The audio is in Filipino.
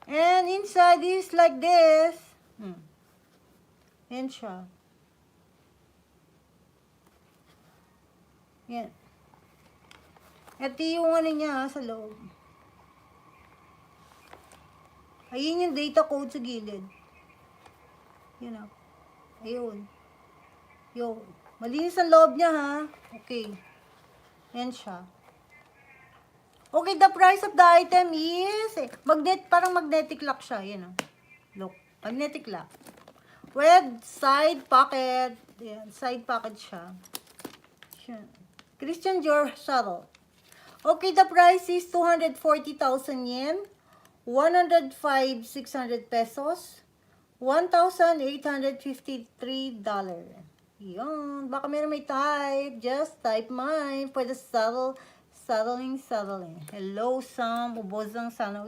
And inside is like this. Yan siya. Yan. Ito yung ano niya sa loob. Ayun yung data code sa gilid. Yun o. Ayun. Yun. Malinis ang loob niya ha. Okay. Yan siya. Okay, the price of the item is parang magnetic lock siya. Yan o. Look. Magnetic lock. With side pocket. Yan. Side pocket siya. Christian Dior shuttle. Okay, the price is 240,000 yen. 105,600 pesos. $1,853. Yun. Baka meron may type. Just type mine for the settling. Hello, Sam. Ubos ang sana